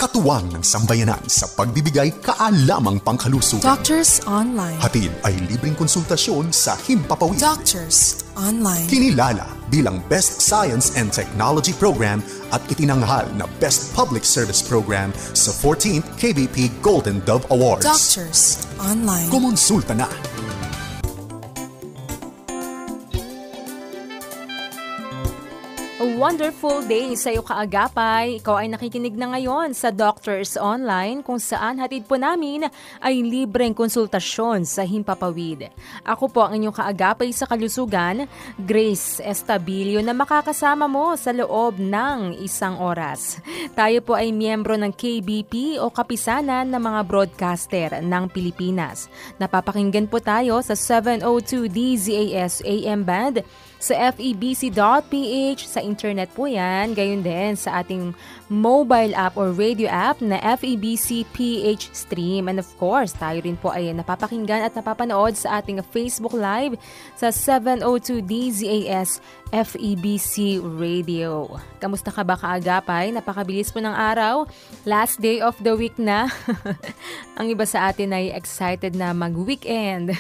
Katuwang ng sambayanan sa pagbibigay kaalamang pangkalusugan. Doctors Online. Hatid ay libreng konsultasyon sa Himpapawid. Doctors Online. Kinilala bilang Best Science and Technology Program at itinanghal na Best Public Service Program sa 14th KBP Golden Dove Awards. Doctors Online. Kumonsulta na. A wonderful day sa iyo kaagapay. Ikaw ay nakikinig na ngayon sa Doctors Online kung saan hatid po namin ay libreng konsultasyon sa Himpapawid. Ako po ang inyong kaagapay sa kalusugan, Grace Estabilio, na makakasama mo sa loob ng 1 oras. Tayo po ay miyembro ng KBP o Kapisanan ng mga Broadcaster ng Pilipinas. Napapakinggan po tayo sa 702 DZAS AM band, sa febc.ph, sa internet po yan, gayon din sa ating mobile app or radio app na FEBC PH Stream. And of course, tayo rin po ay napapakinggan at napapanood sa ating Facebook Live sa 702 DZAS FEBC Radio. Kamusta ka ba kaagapay? Napakabilis po ng araw. Last day of the week na. Ang iba sa atin ay excited na mag-weekend.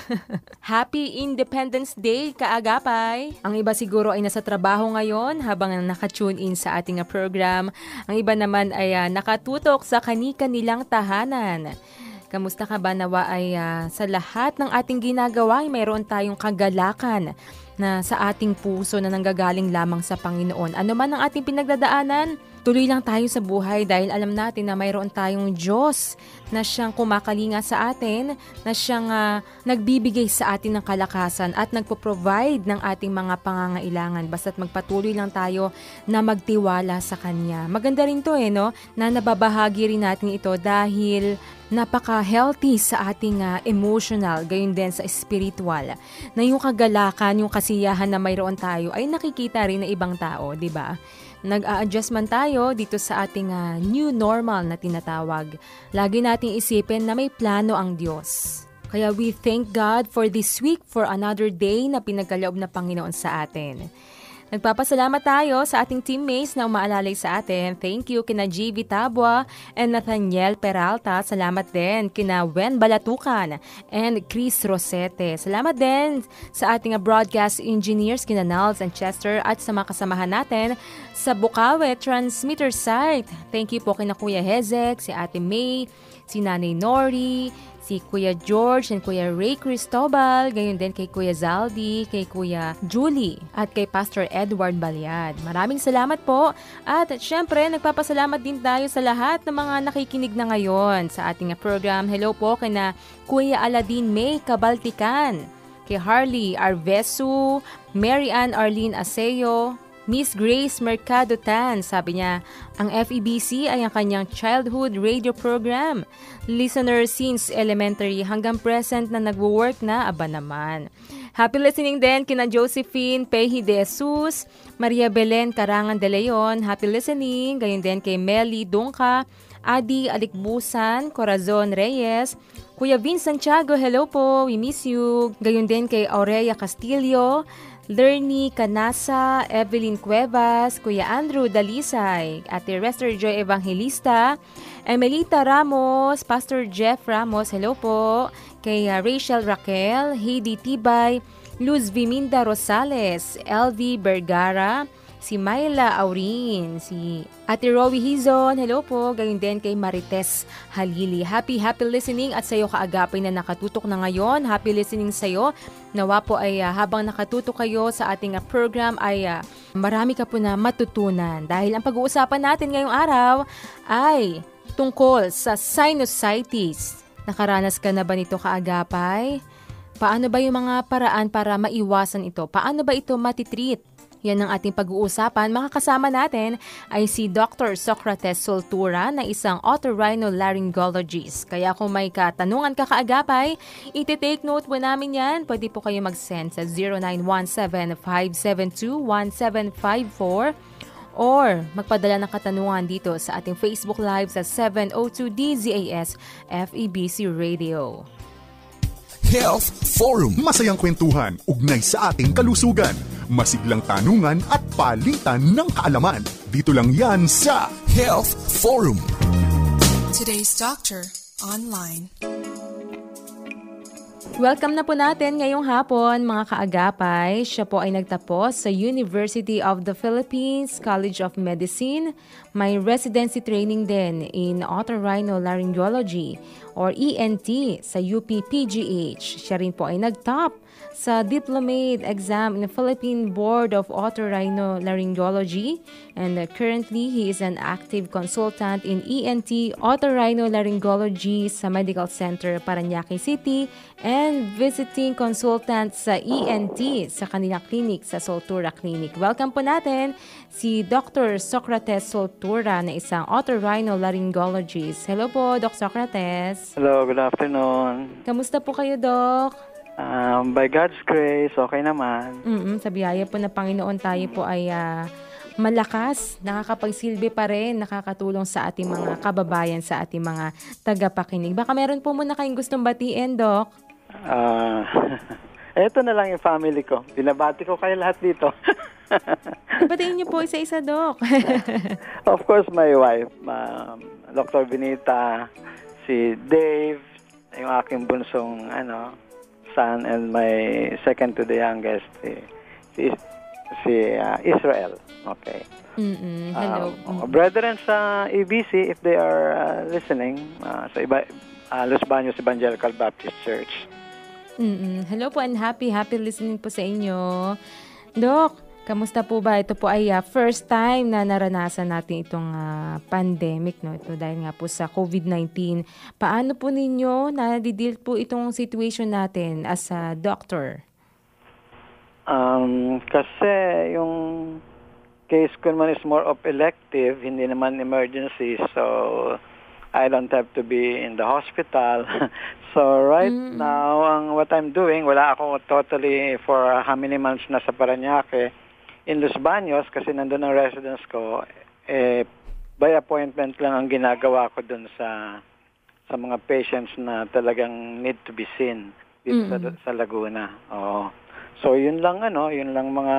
Happy Independence Day kaagapay! Ang iba siguro ay nasa trabaho ngayon habang naka-tune in sa ating program. Ang iba naman ay nakatutok sa kani-kanilang tahanan. Kamusta ka ba? Nawa ay sa lahat ng ating ginagawa ay mayroon tayong kagalakan na sa ating puso na nanggagaling lamang sa Panginoon. Ano man ang ating pinagdadaanan, tuloy lang tayo sa buhay dahil alam natin na mayroon tayong Diyos na siyang kumakalinga sa atin, na siyang nagbibigay sa atin ng kalakasan at nagpo-provide ng ating mga pangangailangan. Basta't magpatuloy lang tayo na magtiwala sa Kanya. Maganda rin to no? Na nababahagi rin natin ito dahil napaka-healthy sa ating emotional, gayon din sa spiritual. Na yung kagalakan, yung kasiyahan na mayroon tayo ay nakikita rin ng ibang tao, di ba? Nag-a-adjust man tayo dito sa ating new normal na tinatawag. Lagi nating isipin na may plano ang Diyos. Kaya we thank God for this week, for another day na pinagkaloob na Panginoon sa atin. Nagpapasalamat tayo sa ating teammates na umaalalay sa atin. Thank you kina JV Tabua and Nathaniel Peralta. Salamat din kina Wen Balatukan and Chris Rosete. Salamat din sa ating broadcast engineers kina Nels and Chester at sa mga kasamahan natin sa Bukawe Transmitter Site. Thank you po kina Kuya Hezek, si Ate May, si Nanay Nori, si Kuya George and Kuya Ray Cristobal, gayon din kay Kuya Zaldi, kay Kuya Julie, at kay Pastor Edward Balyad. Maraming salamat po. At syempre, nagpapasalamat din tayo sa lahat ng mga nakikinig na ngayon sa ating program. Hello po kay na Kuya Aladin May Kabaltikan, kay Harley Arvesu, Mary Ann Arlene Aseo, Miss Grace Mercado Tan, sabi niya, ang FEBC ay ang kanyang childhood radio program. Listener since elementary hanggang present na nagwo-work na, aba naman. Happy listening din kina Josephine Pehi de Jesus, Maria Belen Carangan de Leon, happy listening. Gayon din kay Melly Dungka, Adi Alikbusan, Corazon Reyes, Kuya Vince Santiago, hello po, we miss you. Gayon din kay Aurea Castillo, Lerny Canasa, Evelyn Cuevas, Kuya Andrew Dalisay, Ate Rester Joy Evangelista, Emelita Ramos, Pastor Jeff Ramos, hello po, kay Rachel Raquel, Heidi Tibay, Luz Viminda Rosales, LV Bergara, si Myla Aurin, si Ate Rowie Hizon, hello po, gayon din kay Marites Halili. Happy listening at sayo kaagapay na nakatutok na ngayon. Happy listening sayo. Nawa po ay habang nakatutok kayo sa ating program ay marami ka po na matutunan. Dahil ang pag-uusapan natin ngayong araw ay tungkol sa sinusitis. Nakaranas ka na ba nito kaagapay? Paano ba yung mga paraan para maiwasan ito? Paano ba ito matitreat? Yan ang ating pag-uusapan. Makakasama natin ay si Dr. Socrates Soltura na isang otorhinolaryngologist. Kaya kung may katanungan ka kaagapay, iti-take note po namin yan. Pwede po kayo mag-send sa 0917-572-1754 or magpadala ng katanungan dito sa ating Facebook Live sa 702 DZAS FEBC Radio. Health Forum. Masayang kwentuhan, ugnay sa ating kalusugan. Masiglang tanungan at palitan ng kaalaman. Dito lang yan sa Health Forum. Today's Doctor Online. Welcome na po natin ngayong hapon mga kaagapay. Siya po ay nagtapos sa University of the Philippines College of Medicine. May residency training din in otorhinolaryngology or ENT sa UP-PGH. Siya rin po ay nagtop sa diplomate exam in the Philippine Board of Otorhinolaryngology, and currently he is an active consultant in ENT otorhinolaryngology sa Medical Center Parañaque City and visiting consultant sa ENT sa kanilang clinic sa Soltura Clinic. Welcome po natin si Dr. Socrates Soltura na isang otorhinolaryngologist. Hello po, Dr. Socrates. Hello, good afternoon. Kamusta po kayo, Doc? By God's grace, okay naman. Sa biyaya po na Panginoon tayo po ay malakas, nakakapagsilbi pa rin, nakakatulong sa ating mga kababayan, sa ating mga tagapakinig. Baka meron po muna kayong gustong batiin, Doc? Eto na lang yung family ko. Binabati ko kayo lahat dito. Batiin niyo po isa-isa, Doc. Of course, my wife, Dr. Benita, si Dave, yung aking bunsong son, and my second to the youngest, si Israel. Okay. Hello. Brethren sa EBC, if they are listening, sa Los Baños Evangelical Baptist Church. Hello po and happy listening po sa inyo. Doc, kamusta po ba? Ito po ay first time na naranasan natin itong pandemic, no? Ito dahil nga po sa COVID-19. Paano po ninyo na-deal po itong situation natin as a doctor? Kasi yung case ko naman is more of elective, hindi naman emergency, so I don't have to be in the hospital. So right now, what I'm doing, wala ako totally for how many months na sa Parañaque. In Los Baños, kasi nandun ang residence ko, by appointment lang ang ginagawa ko dun sa mga patients na talagang need to be seen dito sa Laguna. Oo. So yun lang mga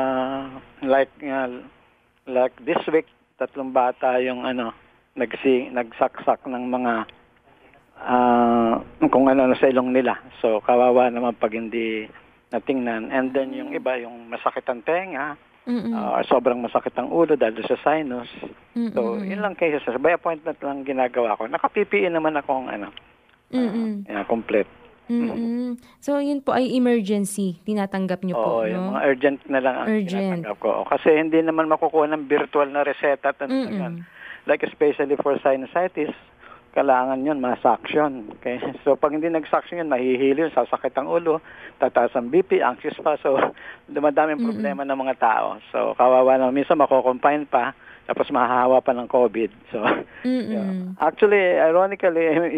like this week, 3 bata yung nagsaksak ng mga kung ano sa ilong nila. So kawawa naman pag hindi natingnan. And then yung iba, yung masakit ang tenga, sobrang masakit ang ulo dahil sa sinus. So yun lang cases. By appointment lang ginagawa ko. Naka-PPE naman akong complete. So yun po ay emergency, tinatanggap niyo po, no? Yung mga urgent na lang ang tinatanggap ko. Kasi hindi naman makukuha ng virtual na reseta. Like especially for sinusitis, kailangan yun, ma-suction. Okay? So pag hindi nag-suction yun, mahihilo yun, sasakit ang ulo, tataas ang BP, anxious pa. So dumadaming problema ng mga tao. So kawawa na, minsan mako-confine pa, tapos mahahawa pa ng COVID. So actually, ironically,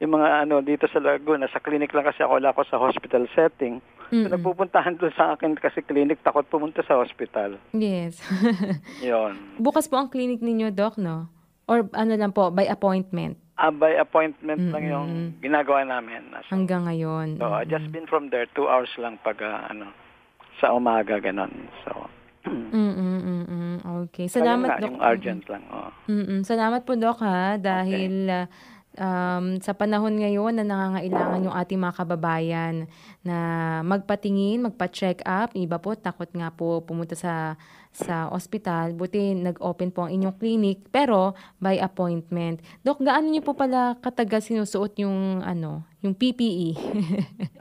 yung mga dito sa Laguna, sa clinic lang kasi wala ako sa hospital setting. So nagpupuntahan doon sa akin kasi clinic, takot pumunta sa hospital. Yes. Yun. Bukas po ang clinic ninyo, Doc, no? Or lang po, by appointment? By appointment lang yung ginagawa namin. Hanggang ngayon. So, I just been from there 2 hours lang pag sa umaga, ganon. So, Okay. Salamat, Doc. Yung urgent lang. Salamat po, Doc, ha? Dahil sa panahon ngayon na nangangailangan yung ating mga kababayan na magpatingin, magpa-check up. Iba po, takot nga po pumunta sa ospital. Buti nag-open po ang inyong clinic, pero by appointment. Doc, gaano niyo po pala katagal sinusuot yung PPE?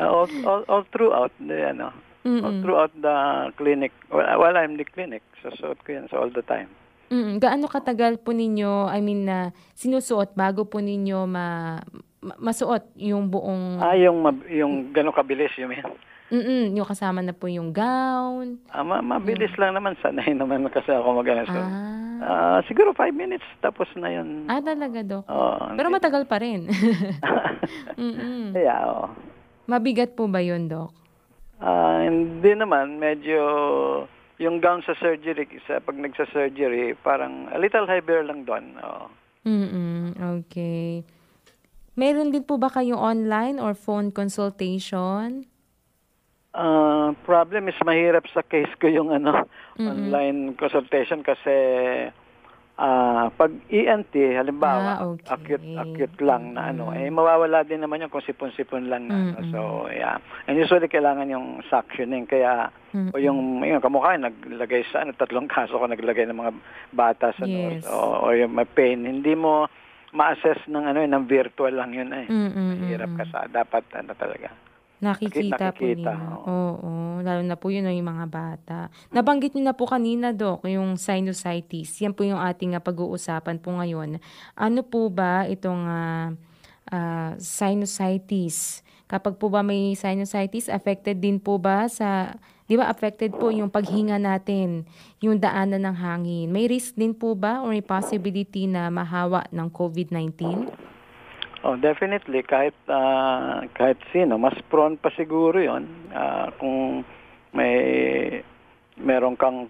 all throughout the all throughout the clinic. While I'm in the clinic, susuot ko yan all the time. Gaano katagal po ninyo, sinusuot bago po ninyo masuot yung buong... yung gano'ng kabilis, you mean? Yung kasama na po yung gown. Mabilis lang naman. Sanay naman kasi ako mag-ano. So, siguro 5 minutes, tapos na yun. Talaga, Doc? Pero matagal pa rin. Yeah, Mabigat po ba yun, Doc? Hindi naman. Medyo... Yung gown sa surgery, pag nagsa-surgery, parang a little heavier lang doon. Okay. Meron din po ba kayong online or phone consultation? Problem is mahirap sa case ko yung online consultation kasi pag ENT, halimbawa, okay. acute lang na mawawala din naman yung kung sipon-sipon lang na So, yeah. And usually kailangan yung suctioning. Kaya, o yung kamukha, naglagay sa 3 kaso ko naglagay ng mga bata sa nose. O yung may pain. Hindi mo ma-assess ng virtual lang yun Mahirap ka dapat talaga. Nakikita po nila. Oo, lalo na po yun yung mga bata. Nabanggit niyo na po kanina, Doc, yung sinusitis. Yan po yung ating pag-uusapan po ngayon. Ano po ba itong sinusitis? Kapag po ba may sinusitis, affected din po ba di ba affected po yung paghinga natin, yung daanan ng hangin? May risk din po ba or may possibility na mahawa ng COVID-19? Oh, definitely. Kahit sino, mas prone pa siguro yon kung meron kang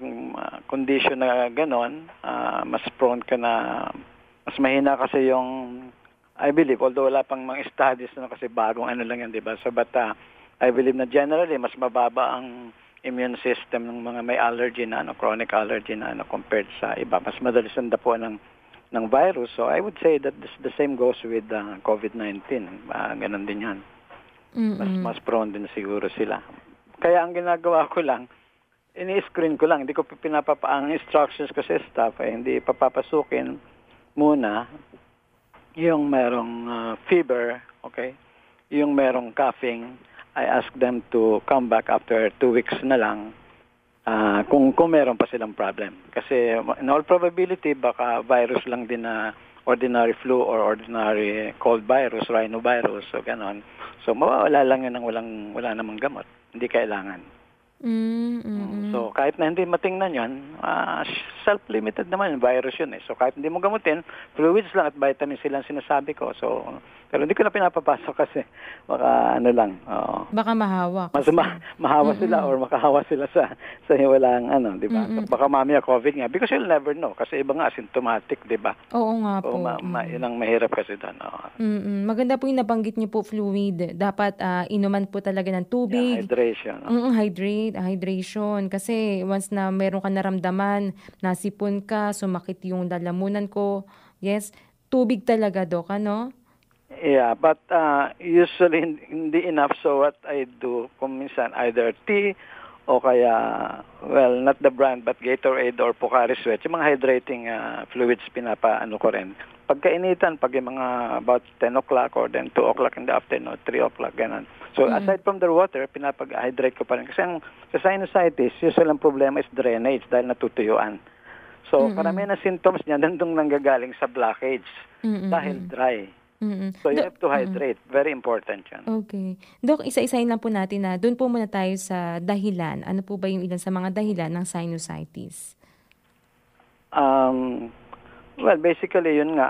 condition na ganon, mas prone ka na, mas mahina kasi yung, I believe, although wala pang mga studies kasi bagong lang yan, di ba? So, but I believe na generally, mas mababa ang immune system ng mga may allergy na, chronic allergy na, compared sa iba. Mas madalis ang dapo ng virus. So I would say that the same goes with COVID-19. Ganon din yan. Mas prone din siguro sila. Kaya ang ginagawa ko lang, ini-screen ko lang. Hindi ko ang instructions ko sa staff, hindi papapasukin muna yung merong fever, okay? Yung merong coughing, I ask them to come back after 2 weeks na lang. Kung meron pa silang problem. Kasi in all probability, baka virus lang din na ordinary flu or ordinary cold virus, rhinovirus, so ganon. So mawawala lang yun ng wala namang gamot. Hindi kailangan. So kahit na hindi matingnan yun, self-limited naman yung virus yun So kahit hindi mo gamutin, fluids lang at vitamins lang sinasabi ko. So pero hindi ko na pinapapasok kasi baka baka mahawa. Mas mahawa sila or makahawa sila sa walang di ba? So, baka mamaya COVID nga because you'll never know kasi iba nga asymptomatic, di ba? Oo nga po. Yun ang mahirap kasi doon. Maganda po yung nabanggit niyo po, fluid. Dapat inuman po talaga ng tubig. Hydration. Hydration. Kasi once na meron ka naramdaman, nasipon ka, sumakit yung lalamunan ko, yes, tubig talaga, Doc, ano? Yeah, but usually hindi enough. So what I do, kung minsan either tea o kaya, well, not the brand, but Gatorade or Pocari Sweat, yung mga hydrating fluids ko rin. Pagkainitan, pag yung mga about 10 o'clock or then 2 o'clock in the afternoon, 3 o'clock, ganun. So aside from the water, pinapag-hydrate ko pa rin. Kasi sa sinusitis, usually ang problema is drainage dahil natutuyuan. So karamihan ng symptoms niya, nandun nanggagaling sa blockage dahil dry. So you have to hydrate. Very important yan. Okay. Doc, isa-isahin lang po natin na doon po muna tayo sa dahilan. Ano po ba yung ilan sa mga dahilan ng sinusitis? Well, basically yun nga,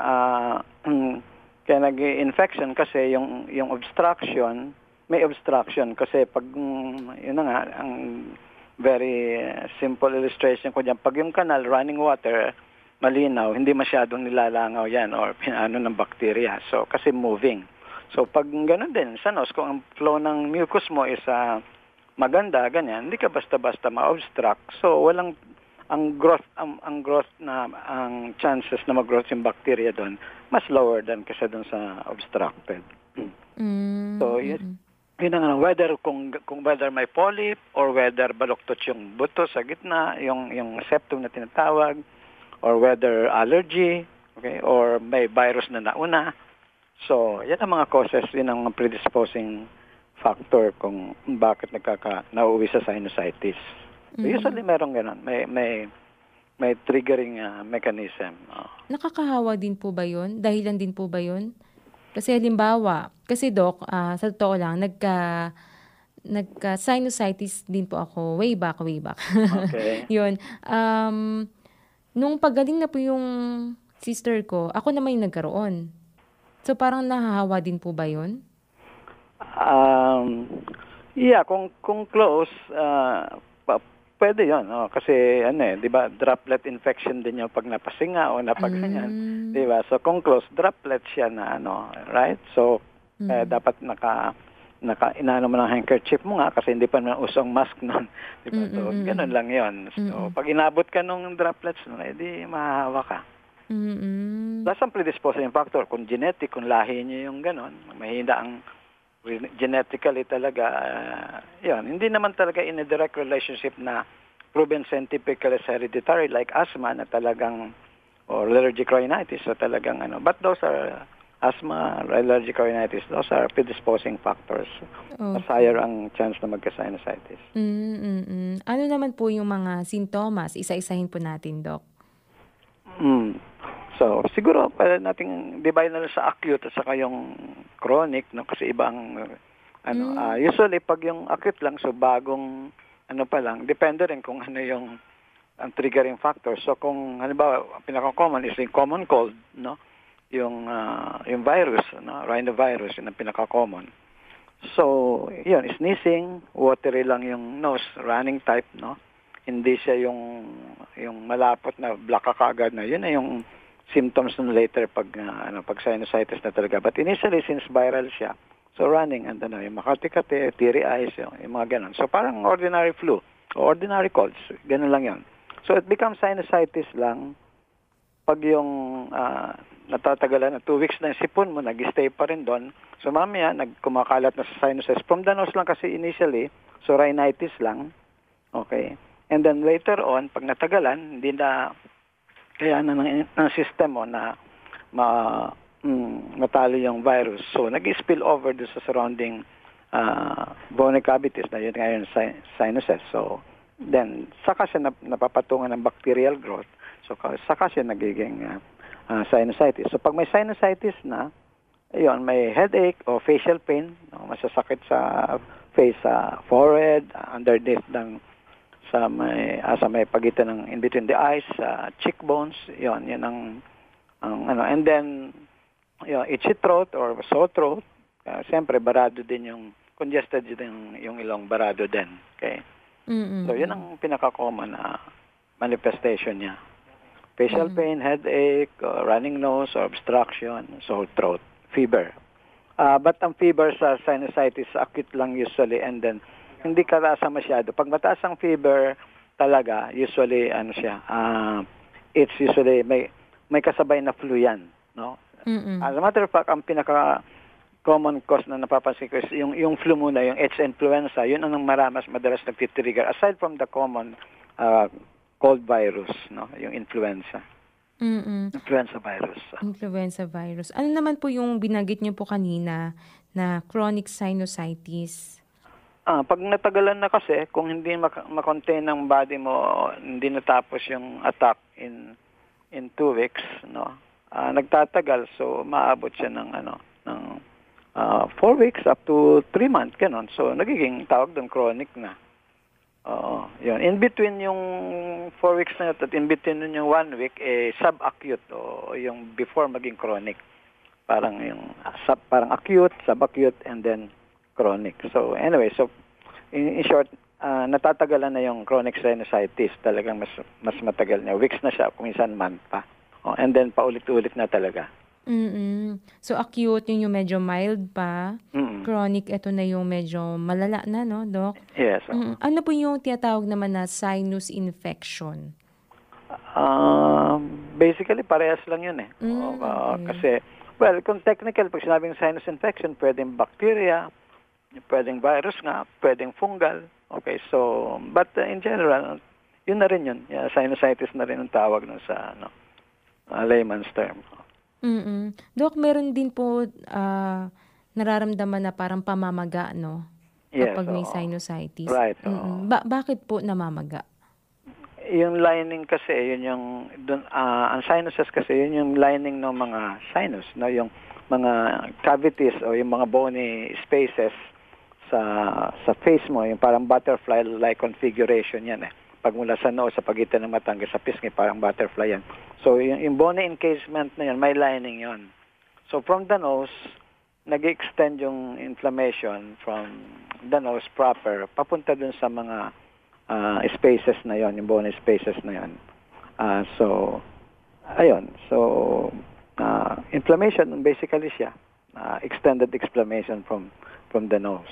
kaya nag-infection kasi yung obstruction, may obstruction kasi pag, yun na nga, ang very simple illustration ko dyan, pag yung canal, running water, malinaw, hindi masyadong nilalangaw yan or ng bacteria. So, kasi moving. So, pag ganun din, sa nose, kung ang flow ng mucus mo is maganda, ganyan, hindi ka basta-basta ma-obstruct. So, ang chances na mag-growth yung bacteria doon, mas lower than kasi doon sa obstructed. So, yun ang whether whether may polyp or whether baluktot yung buto sa gitna, yung septum na tinatawag, or whether allergy, okay, or may virus na nauna. So, yan ang mga causes, yun ang predisposing factor kung bakit nauuwi sa sinusitis. So, usually merong ganun. May triggering mechanism. Nakakahawa din po ba yun? Dahilan din po ba yun? Kasi halimbawa, Doc, sa totoo lang, nagka-sinusitis din po ako way back. Okay. Yun. Nung pagaling na po yung sister ko, ako naman yung nagkaroon. So parang nahahawa din po ba yun? Yeah, kung close, pwede yun. Kasi, di ba, droplet infection din yung pag napasinga o napaganyan. Di ba? So, kung close, droplet siya na, right? So, dapat inaano mo ng handkerchief mo nga kasi hindi pa naman usong mask nun. Diba? So, ganun lang yun. So, pag inabot ka nung droplets, edi mahahawa ka. Mm. That's ang predisposing factor. Kung genetic, kung lahi niyo yung ganon, mahina ang genetically talaga, yun. Hindi naman talaga in a direct relationship na proven scientifically as hereditary like asthma na talagang, or allergic rhinitis, so talagang but those are asthma, allergic rhinitis, those are predisposing factors. Mas higher ang chance na magka-sinusitis. Ano naman po yung mga sintomas? Isa-isahin po natin, Doc. So, siguro pwede nating divide na lang sa acute at saka yung chronic, no? Kasi iba ang usually pag yung acute lang, so bagong pa lang, depende rin kung ano yung ang triggering factor. So kung halimbawa pinaka-common is yung common cold, no? Yung virus, no? Rhinovirus, yun ang pinaka-common. So, yun, sneezing, watery lang yung nose, running type, no? Hindi siya yung malapot na black ka kaagad na. Yun na yung symptoms nun later pag sinusitis na talaga. But initially, since viral siya, so running, yung makati-kati, teary eyes, yung mga ganun. So parang ordinary flu, or ordinary colds, ganun lang yun. So it becomes sinusitis lang pag yung natatagalan na 2 weeks na yung sipon mo, nag-stay pa rin doon. So mamaya, kumakalat na sa sinuses. From the nose lang kasi initially, so rhinitis lang. Okay. And then later on, pag natagalan, hindi na kaya ng system mo na matalo yung virus. So nag-spill over doon sa surrounding bony cavities na yun ngayon sinuses. So then, saka siya napapatungan ng bacterial growth. So saka siya nagiging sinusitis. So pag may sinusitis na, ayun, may headache o facial pain, masasakit sa face, sa forehead, underneath sa may pagitan ng in between the eyes, cheekbones, yun ang and then itchy throat or sore throat, siyempre barado din yung congested din yung ilong, barado din. Okay? So yun ang pinaka-common na manifestation niya. Facial pain, headache, running nose, or obstruction, sore throat, fever. But ang fever sa sinusitis, acute lang usually, and then hindi karasa masyado. Pag mataas ang fever talaga, usually it's usually may kasabay na flu yan, no? As a matter of fact, ang pinaka-common cause na napapansin ko is yung flu muna, yung H influenza, yun ang madalas nagtitrigger, aside from the common cold virus, no? Yung influenza. Influenza virus. Influenza virus. Ano naman po yung binanggit niyo po kanina na chronic sinusitis? Pag natagalan na kasi, kung hindi makontain ng body mo, hindi natapos yung attack in 2 weeks, no? Nagtatagal, so maabot siya ng 4 weeks up to 3 months, ganun. So nagiging tawag doon chronic na. Yun. In between yung 4 weeks na at in between yung 1 week, subacute o yung before maging chronic. Parang yung parang acute, subacute, and then chronic. So anyway, so in short, natatagalan na yung chronic sinusitis. Talagang mas matagal na. Weeks na siya, kuminsan month pa. And then paulit-ulit na talaga. So acute yung medyo mild pa. Chronic, ito na yung medyo malala na, no, Doc? Yes. Ano po yung tinatawag naman na sinus infection? Basically, parehas lang yun eh. Kasi, well, kung technical, pag sinabing sinus infection, pwedeng bacteria, pwedeng virus nga, pwedeng fungal. Okay, so, but in general, yun na rin yun. Sinusitis na rin ang tawag nun sa layman's term. Doc, meron din po nararamdaman na parang pamamaga, no? Yes, kapag may sinusitis. Right. Bakit po namamaga? Yung lining kasi, yun yung, ang sinuses kasi, yun yung lining ng mga sinus, no? Yung mga cavities o yung mga bony spaces sa face mo, yung parang butterfly-like configuration yan eh. Pag mula sa nose, sa pagitan ng mata hanggang sa pisngi, parang butterfly yan. So, yung bony encasement na yan, may lining yon. So, from the nose, nag-extend yung inflammation from the nose proper, papunta dun sa mga spaces na yon, yung bony spaces na yon. So, ayun. So, inflammation, basically siya. Extended inflammation from the nose.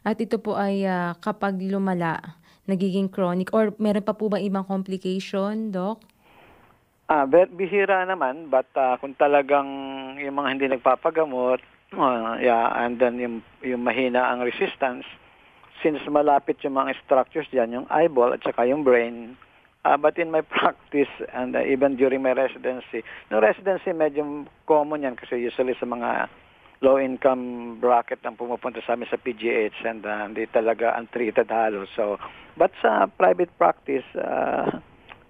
At ito po ay kapag lumala, nagiging chronic or meron pa po ba ibang complication, Doc? Bihira naman, but kung talagang yung mga hindi nagpapagamot, and then yung mahina ang resistance, since malapit yung mga structures diyan, yung eyeball at saka yung brain, but in my practice and even during my residency, no residency medyo common yan kasi usually sa mga low-income bracket ang pumupunta sa amin sa PGH and hindi talaga untreated halos. So, but sa private practice,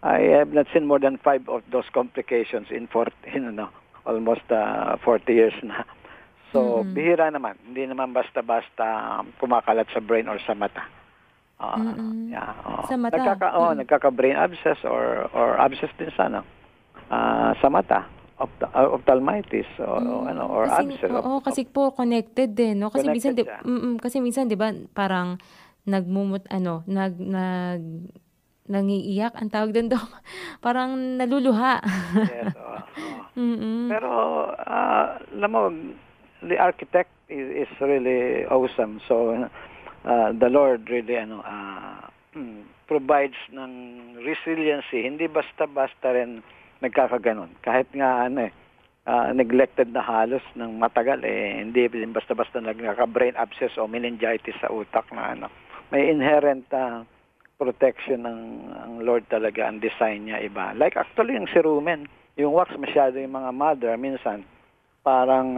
I have not seen more than 5 of those complications in almost 40 years na. So, bihira naman. Hindi naman basta-basta kumakalat sa brain or sa mata. Sa mata? Nagkaka-brain abscess or abscess din sa mata. Ophthalmitis or abscess. Kasi po connected din, no? Kasi minsan 'di ba, parang nangiiyak ang tawag doon, Dok. Parang naluluha. Yes. Pero alam mo, the architect is really awesome. So the Lord really provides ng resiliency. Hindi basta-basta rin nagkakaganon. Kahit nga neglected na halos ng matagal, hindi basta-basta nagkaka-brain abscess o meningitis sa utak na may inherent protection ng Lord talaga, ang design niya iba. Like actually yung cerumen, yung wax masyado yung mga mother minsan parang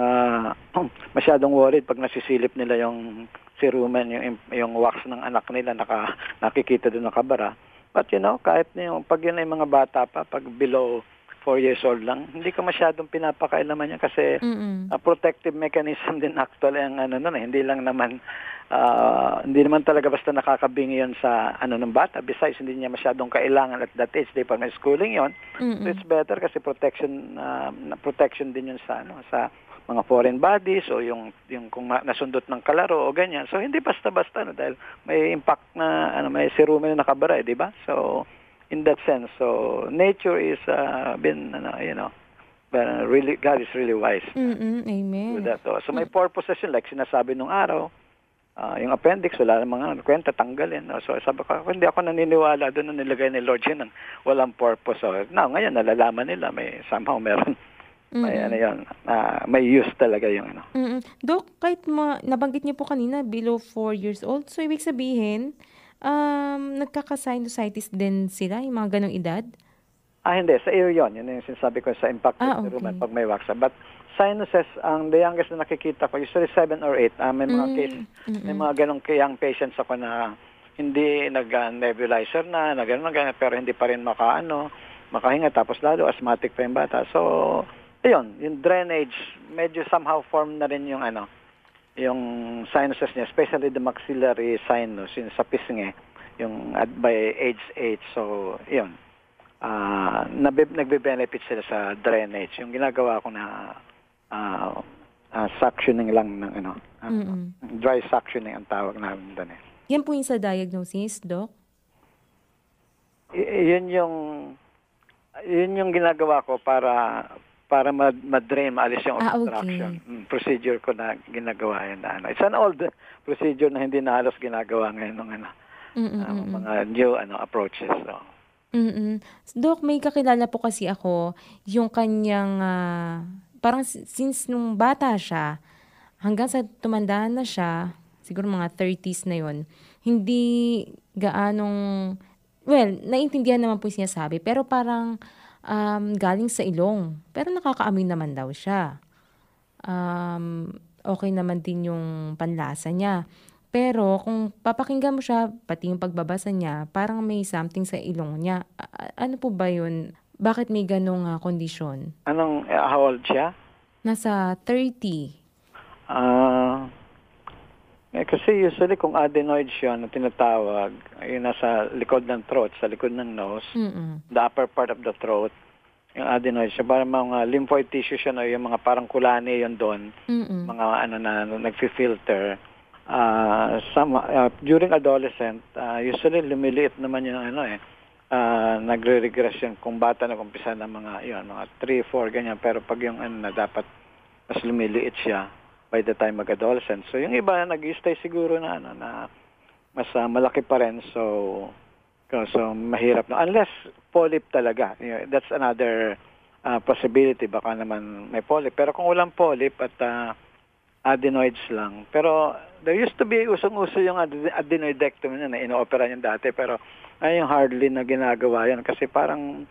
masyadong worried pag nasisilip nila yung cerumen, yung wax ng anak nila nakikita doon nakabara. But kahit pag yun ay mga bata pa, pag below 4 years old lang, hindi ka masyadong pinapakailaman niya kasi protective mechanism din actually ang hindi lang naman hindi naman talaga basta nakakabingi yun sa ng bata. Besides, hindi niya masyadong kailangan at that age, pa may schooling yon. So it's better kasi protection din yun sa mga foreign bodies o yung kung nasundot ng kalaro o ganyan. So hindi basta-basta dahil may impact na may cerumen na nakabara, di ba? So in that sense, so nature is really, God is really wise. Amen. That. So may purposes yun, like sinasabi nung araw, yung appendix, wala namang kwenta, tanggalin. So sabi ko, hindi ako naniniwala doon na nilagay ni Lord yun ng walang purpose. So now, ngayon, nalalaman nila, somehow meron, may use talaga yung Dok, kahit nabanggit niyo po kanina, below 4 years old, so ibig sabihin, nagkaka-sinusitis din sila, yung mga ganong edad? Hindi. Sa ear yun. Yun yung sinasabi ko sa impact of the room pag may wax. But sinuses, ang the youngest na nakikita ko, usually 7 or 8. May mga case, may mga ganong young patients ako na hindi nag-nebulizer na gano'n, pero hindi pa rin makahinga. Tapos lalo, asthmatic pa yung bata. So, ayun, yung drainage, medyo somehow form na rin yung sinuses niya, especially the maxillary sinus, yung sa pisngi, yung by age 8. So, yun. Nagbe-benefit sila sa drainage. Yung ginagawa ko na suctioning lang ng dry suctioning ang tawag namin doon. Yan po yung sa diagnosis, Doc? Yun yung ginagawa ko para ma-drain, maalis yung obstruction. Okay. Procedure ko na ginagawa yun it's an old procedure na hindi na halos ginagawa ngayon ng mga new approaches. So. Doc, may kakilala po kasi ako, yung kanyang, parang since nung bata siya, hanggang sa tumandaan na siya, siguro mga 30s na yon, hindi gaanong, naiintindihan naman po siya sabi, pero parang galing sa ilong. Pero nakakaamoy naman daw siya. Okay naman din yung panlasa niya. Pero kung papakinggan mo siya, pati yung pagbabasa niya, parang may something sa ilong niya. Ano po ba yun? Bakit may ganong kondisyon? How old siya? Nasa 30. Kasi usually kung adenoids yun na tinatawag, yung nasa likod ng throat, sa likod ng nose, the upper part of the throat, yung adenoids siya, parang mga lymphoid tissue siya, yung mga parang kulani yun doon, mga na nag-filter. During adolescent, usually lumiliit naman yung nagre-regress yun kung bata nag-umpisa ng mga 3, 4 ganyan, pero pag yung na dapat mas lumiliit siya by the time mag-adolescent. So yung iba nag-stay siguro na mas malaki pa rin. So So mahirap na. Unless polyp talaga. That's another possibility. Baka naman may polyp. Pero kung walang polyp at adenoids lang. Pero there used to be usong-uso yung adenoidectomy na ino-opera yung dati. Pero yung hardly na ginagawa yan. Kasi parang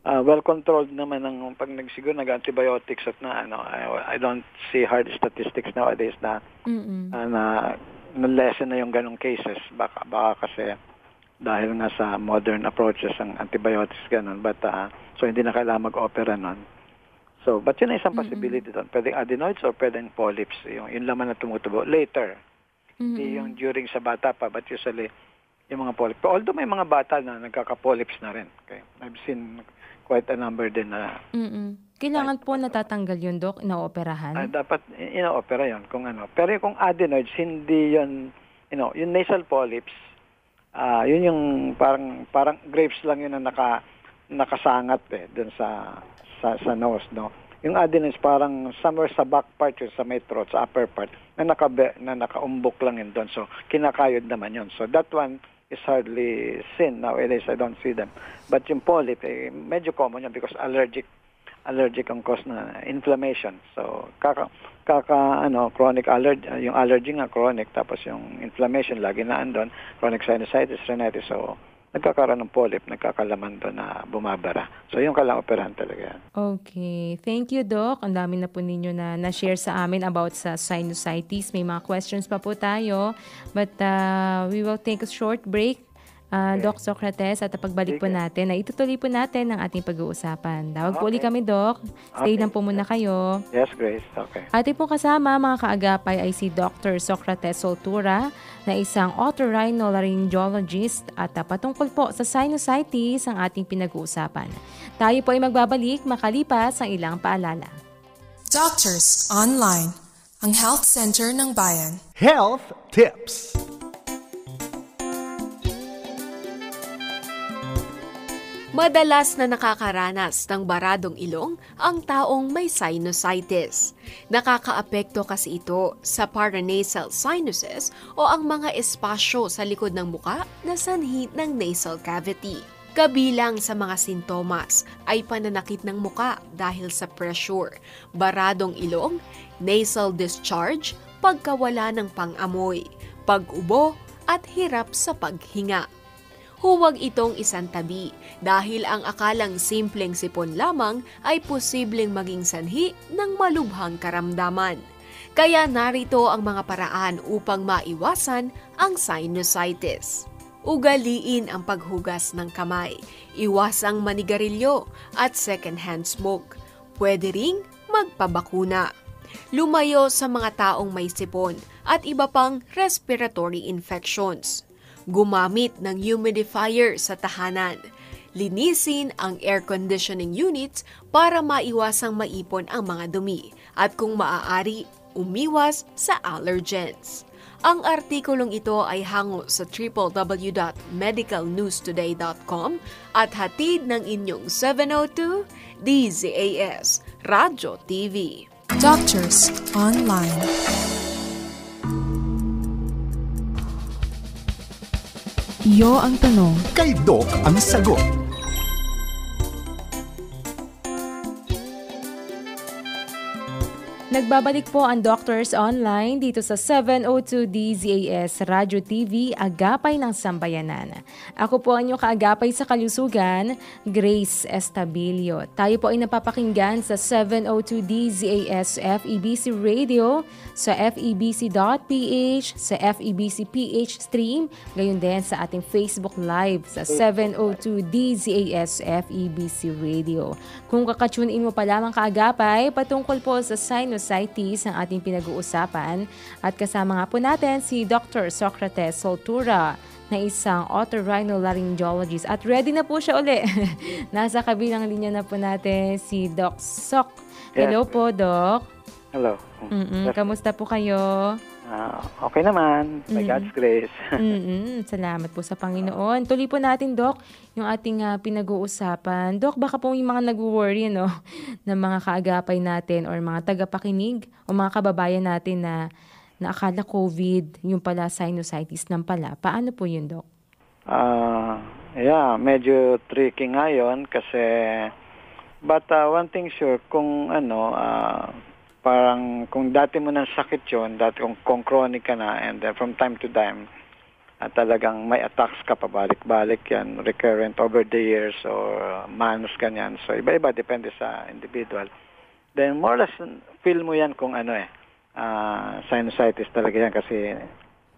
well-controlled naman ng pag siguro nag-antibiotics at I don't see hard statistics nowadays na na-lessen na yung ganong cases. Baka kasi dahil nga sa modern approaches ang antibiotics ganun. But so hindi na kailangan mag-opera nun. So, but yun ay isang possibility doon. Pwedeng adenoids or pwedeng polyps. Yung laman na tumutubo. Later. Hindi yung during sa bata pa, but usually yung mga polyps. Although may mga bata na nagkaka-polyps na rin. Okay? I've seen quite a number din na... Kailangan po natatanggal yun, Doc? Ina-operahan? Dapat ina-opera yun. Kung ano. Pero kung adenoids, hindi yun... yung nasal polyps, yun yung parang grapes lang yun na nakasangat dun sa nose, no? Yung adenoids parang somewhere sa back part yun, sa may throat, sa upper part, na nakaumbok lang yun doon. So, kinakayod naman yun. So, that one is hardly seen. Nowadays, I don't see them. But yung polyp, medyo common yun because allergic ang cause na inflammation. So, chronic allergy, yung allergy nga chronic, tapos yung inflammation lagi na andon, chronic sinusitis, rhinitis. So, nagkakaroon ng polyp, nagkakalaman doon na bumabara. So, yung kailangan operahan talaga yan. Okay. Thank you, Doc. Ang dami na po ninyo na share sa amin about sa sinusitis. May mga questions pa po tayo. But we will take a short break, Doc Socrates, at pagbalik po natin, itutuloy po natin ang ating pag-uusapan. Tawag po ulit kami, Doc. Stay lang po muna kayo. Yes, Grace. Okay. Ating pong kasama, mga kaagapay, ay si Dr. Socrates Soltura, na isang otorhinolaryngologist, at patungkol po sa sinusitis ang ating pinag-uusapan. Tayo po ay magbabalik makalipas ang ilang paalala. Doctors Online, ang Health Center ng Bayan. Health Tips. Madalas na nakakaranas ng baradong ilong ang taong may sinusitis. Nakakaapekto kasi ito sa paranasal sinuses o ang mga espasyo sa likod ng muka na sanhi ng nasal cavity. Kabilang sa mga sintomas ay pananakit ng muka dahil sa pressure, baradong ilong, nasal discharge, pagkawala ng pang-amoy, pag-ubo at hirap sa paghinga. Huwag itong isantabi dahil ang akalang simpleng sipon lamang ay posibleng maging sanhi ng malubhang karamdaman. Kaya narito ang mga paraan upang maiwasan ang sinusitis. Ugaliin ang paghugas ng kamay, iwasang manigarilyo at second-hand smoke. Pwede ring magpabakuna. Lumayo sa mga taong may sipon at iba pang respiratory infections. Gumamit ng humidifier sa tahanan. Linisin ang air conditioning units para maiwasang maipon ang mga dumi at kung maaari, umiwas sa allergens. Ang artikulong ito ay hango sa www.medicalnewstoday.com at hatid ng inyong 702 DZAS Radyo TV. Doctors Online. Iyo ang tanong. Kay Doc ang sagot. Nagbabalik po ang Doctors Online dito sa 702 DZAS Radyo TV, Agapay ng Sambayanan. Ako po ang inyong kaagapay sa kalusugan, Grace Estabilio. Tayo po ay napapakinggan sa 702 DZAS FEBC Radio, sa febc.ph, sa FEBC PH Stream, gayon din sa ating Facebook Live sa 702 DZAS FEBC Radio. Kung kakatune in mo pa lamang kaagapay, patungkol po sa sinusitis ang ating pinag-uusapan at kasama nga po natin si Dr. Socrates Soltura na isang otorhinolaryngologist at ready na po siya uli. Nasa kabilang linya na po natin si Doc Soc. Hello po, Doc. Hello. Kamusta po kayo? Okay naman. By God's grace. Salamat po sa Panginoon. Tuloy po natin, Doc, yung ating pinag-uusapan. Doc, baka po yung mga nag-worry, no, ng mga kaagapay natin or mga tagapakinig o mga kababayan natin na akala COVID, yung pala sinusitis ng pala. Paano po yun, Doc? Yeah, medyo tricky ngayon kasi but one thing sure kung parang kung dati mo nang sakit 'yon, dati kung chronic ka na and from time to time talagang may attacks ka pabalik-balik yan, recurrent over the years or months ganyan. So iba-iba depende sa individual. Then more or less feel mo yan kung sinusitis talaga yan kasi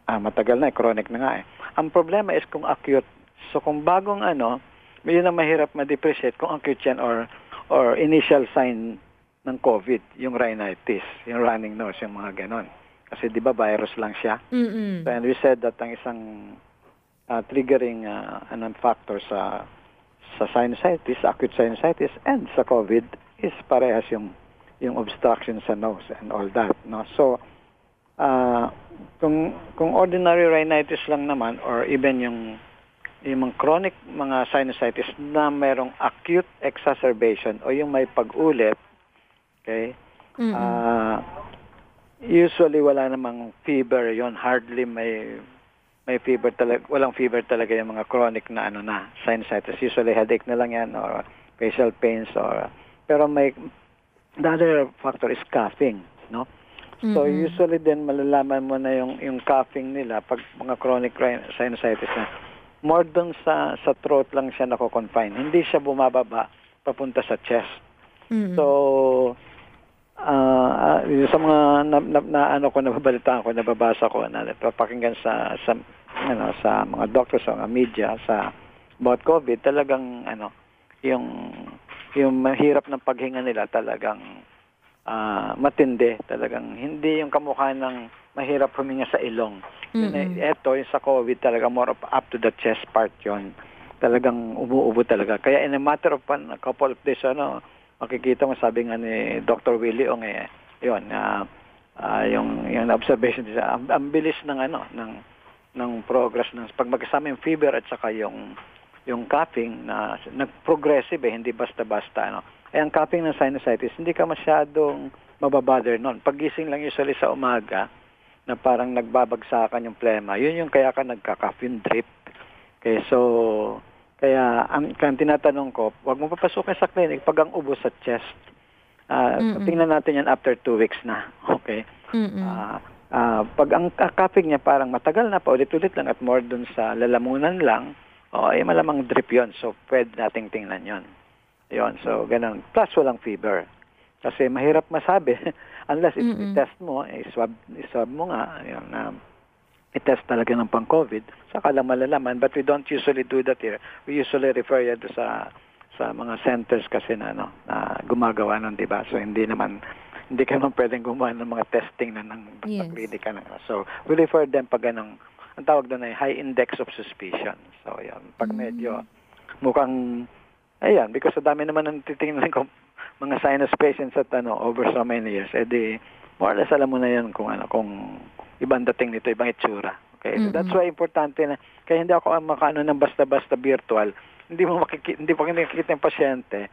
matagal na chronic na nga eh. Ang problema is kung acute. So kung bagong yun ang mahirap ma-differentiate kung acute yan or initial sign ng COVID, yung rhinitis, yung running nose, yung mga ganon. Kasi di ba virus lang siya? Mm-mm. And we said that ang isang triggering factor sa sinusitis, acute sinusitis, and sa COVID is parehas yung obstruction sa nose and all that. No? So, kung ordinary rhinitis lang naman or even yung mga chronic mga sinusitis na merong acute exacerbation o yung may pag-ulit, okay, usually wala namang fever yon, hardly may fever talaga, walang fever talaga yung mga chronic na sinusitis. Usually headache na lang yan or facial pains pero the other factor is coughing, no? So usually then malalaman mo na yung coughing nila pag mga chronic sinusitis na more dun sa throat lang siya nako-confine. Hindi siya bumababa papunta sa chest. So sa mga nababasa ko na napapakinggan sa mga doctors sa mga media sa about COVID, talagang yung mahirap ng paghinga nila talagang matindi, talagang hindi yung kamukha ng mahirap huminga sa ilong. Ito yung sa COVID talaga more up to the chest part yon, talagang umuubo talaga. Kaya in a matter of a couple of days makikita mo, sabi nga ni Dr. Willie Ong yung observation niya, ang bilis ng progress ng pag magkasama yung fever at saka yung coughing na nag-progressive hindi basta-basta ang coughing ng sinusitis hindi ka masyadong mababother noon. Pagising lang usually sa umaga na parang nagbabagsakan yung plema, yun yung kaya ka nagka-cough, yung drip. Okay, so kaya ang tinatanong ko, wag mo papasukin sa clinic pag ang ubo sa chest. Tingnan natin yan after 2 weeks na. Okay? Pag ang coughing niya parang matagal na, paulit-ulit lang at more dun sa lalamunan lang, malamang drip yon. So, pwede nating tingnan yon. Yon, so ganun. Plus, walang fever. Kasi mahirap masabi unless i-test mo, i-swab mo nga, i-test talaga ng pang-COVID, saka lang malalaman. But we don't usually do that here. We usually refer you sa mga centers kasi na gumagawa nun, di ba? So hindi ka naman pwedeng gumawa ng mga testing na ng klinika na. So we refer them pag ang tawag doon ay high index of suspicion. So yan, pag medyo mukhang, because sa dami naman ang titingnan ko mga sinus patients at over so many years, more or less alam mo na yan kung ibang dating nito, ibang itsura. Okay? So that's why importante na, kaya hindi ako makaano ng basta-basta virtual. Hindi pa nakikita yung pasyente,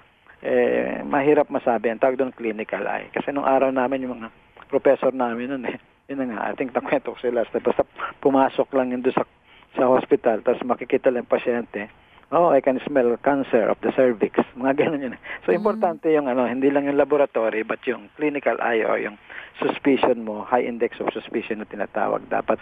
mahirap masabi. Ang tawag doon clinical eye. Kasi nung araw namin, yung mga professor namin nun yun na nga, I think nakwento ko sila. Basta pumasok lang yun doon sa hospital, tapos makikita lang yung pasyente, I can smell cancer of the cervix. Mga ganun yun. So importante yung hindi lang yung laboratory, but yung clinical eye o yung suspicion mo, high index of suspicion na tinatawag. Dapat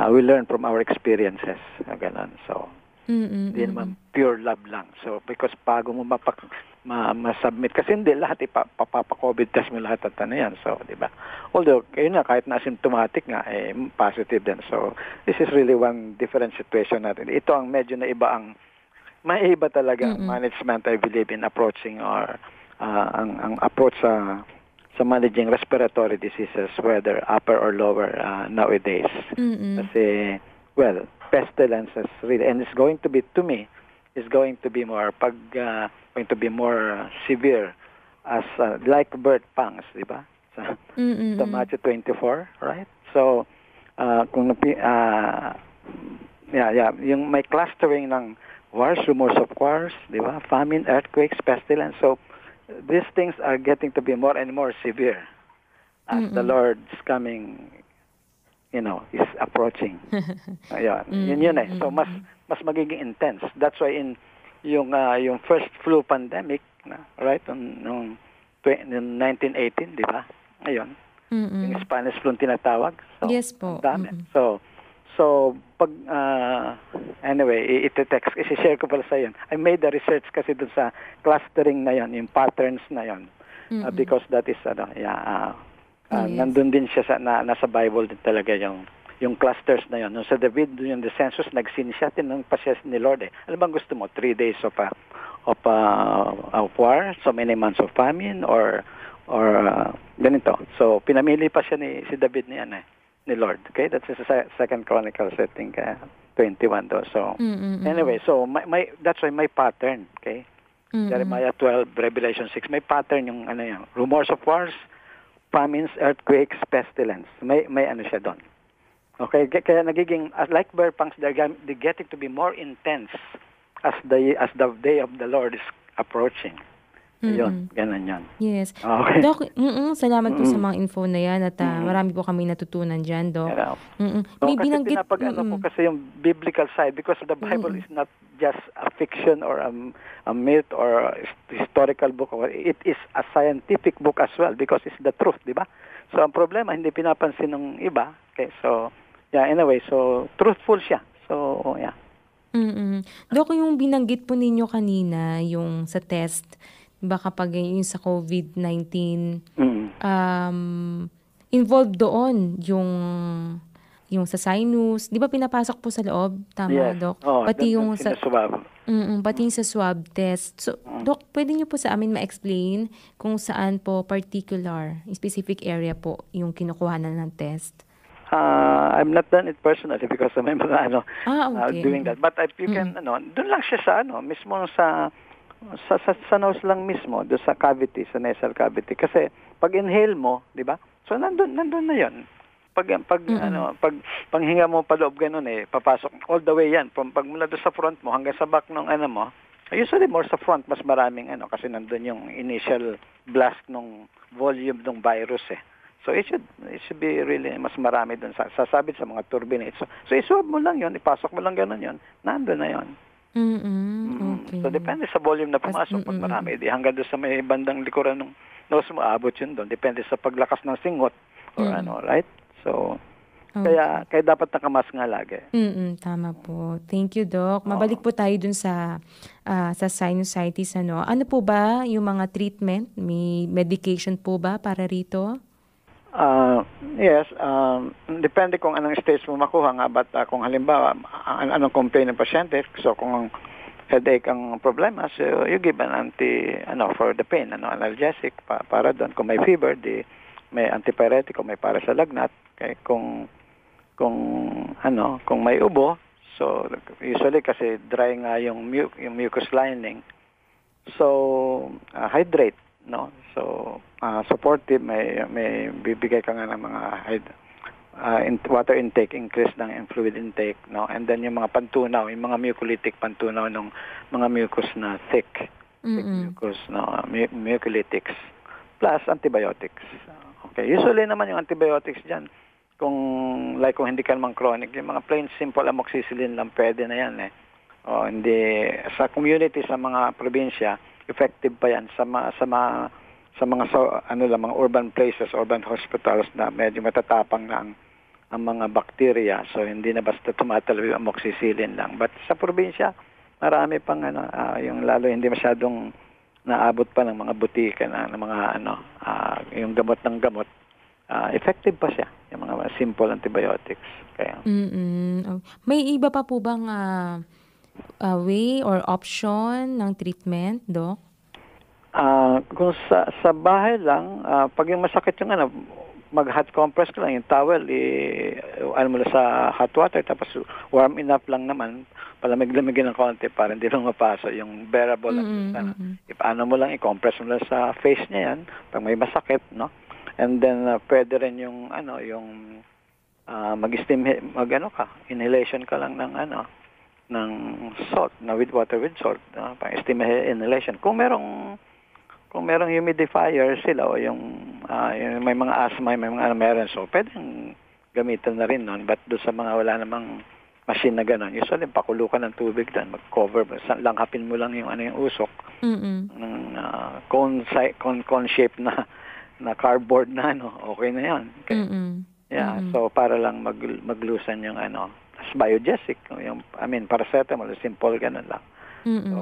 we learn from our experiences. Ganun. So, hindi naman pure lab lang. So, because bago mo ma-submit, kasi hindi lahat ipapapa-COVID test mo lahat at yan. So, di ba? Although, kahit na asymptomatic nga, positive din. So, this is really one different situation natin. Ito ang medyo na iba maiba talaga management, I believe, in approaching or ang approach sa managing respiratory diseases, whether upper or lower nowadays. Kasi, pestilences really, and it's going to be, to me, is going to be more going to be more severe as like bird pangs, di ba? Sa Matthew 24, right? So, yung may clustering ng wars, rumors of wars, di ba? Famine, earthquakes, pestilence. So, these things are getting to be more and more severe as the Lord's coming is approaching. Ayun. Yun eh. So mas magiging intense. That's why yung first flu pandemic, right, noong 1918, di ba? Ayun. Yung Spanish flu tinatawag. So, Yes po. ang dami. So pag anyway, i-share ko pala sa yun. I made the research kasi dun sa clustering na yon, yung patterns na yon. Because that is nandun din siya nasa Bible din talaga yung clusters na yon. Nung sa David, yung the census, nag-sin siya, tinanong pa siya ni Lord eh. Ano bang gusto mo? 3 days of war, so many months of famine, or ganito. So pinamili pa siya si David ni Lord. Okay, that's the Second Chronicles, I think 21 though. So anyway, so that's why may pattern. Okay, Jeremiah 12, Revelation 6, may pattern yung rumors of wars, famines, earthquakes, pestilence. May siya doon. Okay, kaya nagiging like bear punks, they're getting to be more intense as the day of the Lord is approaching. Yun, ganun yan. Yes. Okay. Doc, salamat po sa mga info na yan at marami po kami natutunan dyan, Doc. May binanggit... Kasi ko kasi yung biblical side, because the Bible is not just a fiction or a myth or a historical book. It is a scientific book as well because it's the truth, di ba? So ang problema, hindi pinapansin ng iba. Okay, so, anyway, so truthful siya. So, yeah. Doc, yung binanggit po ninyo kanina, yung sa test, ba kapag yung sa COVID-19, involved doon yung sa sinus, di ba pinapasok po sa loob? Tama, yes. Doc? Pati yung sa swab. Pati yung sa swab test. So, Doc, pwede niyo po sa amin ma-explain kung saan po particular, specific area po yung kinukuhanan ng test? I've not done it personally because may mga okay. doing that. But if you can, doon lang siya sa mismo sa nose lang mismo, doon sa cavity, sa nasal cavity. Kasi pag inhale mo, di ba? So nandun na 'yon. Pag panghinga mo pa loob ganun papasok all the way yan from pag mula doon sa front mo hanggang sa back ng mo. Usually more sa front mas maraming kasi nandun yung initial blast ng volume ng virus eh. So it should be really mas marami doon sasabit sa mga turbinates. So iswab mo lang 'yon, ipasok mo lang ganun 'yon. Nandun na 'yon. Okay. So depende sa volume na pumasok. Pag marami, hanggang doon sa may bandang likuran ng nose mo, abot yun doon. Depende sa paglakas ng singot or right? So, kaya dapat nakamask nga lagi. Tama po. Thank you, Doc. Mabalik po tayo dun sa sinusitis. Ano po ba yung mga treatment? May medication po ba para rito? Yes, depende kung anong stage mo makuha nga, but kung halimbawa anong complaint ng pasyente, so kung headache ang problema, so you give an for the pain, analgesic para doon. Kung may fever, may antipyretic, kung may para sa lagnat. Okay, kung may ubo, so usually kasi dry nga yung mucous lining, so hydrate. So supportive, may bibigay ka nga ng mga water intake, increase ng fluid intake, and then yung mga pantunaw, yung mga mucolytic pantunaw ng mga mucus na thick mucus, mucolytics, plus antibiotics. Okay, usually naman yung antibiotics diyan, kung hindi ka naman chronic, yung mga plain simple amoxicillin lang pwede na yan hindi sa community, sa mga probinsya, effective pa yan sa mga mga urban places, urban hospitals na medyo matatapang na ang mga bakterya. So hindi na basta tumatalo yung amoxicillin lang. But sa probinsya, marami pang yung lalo hindi masyadong naabot pa ng mga butika ng mga yung gamot ng gamot. Effective pa siya, yung mga simple antibiotics. Kaya may iba pa po bang way or option ng treatment, Doc? Kung sa bahay lang, pag yung masakit yung mag-hot compress ko lang, yung towel, mo lang sa hot water, tapos warm enough lang naman, palamig-lamigin ng konti para hindi lang mapasa yung bearable. Ipaano mo lang, i-compress mo lang sa face niya yan, pag may masakit, and then pwede rin yung mag-steam, inhalation ka lang ng salt, with water with salt, pang steam inhalation. Kung merong humidifier sila o yung may mga asthma, may mga meron, so pwedeng gamitan na rin noon. But doon sa mga wala namang machine na gano'n, usually pakulo ka ng tubig doon, mag-cover, langhapin mo lang yung usok ng cone shape na cardboard na okay na 'yan. Okay. So para lang maglusan yung as biogesic, paracetamol, simple ganun lang. So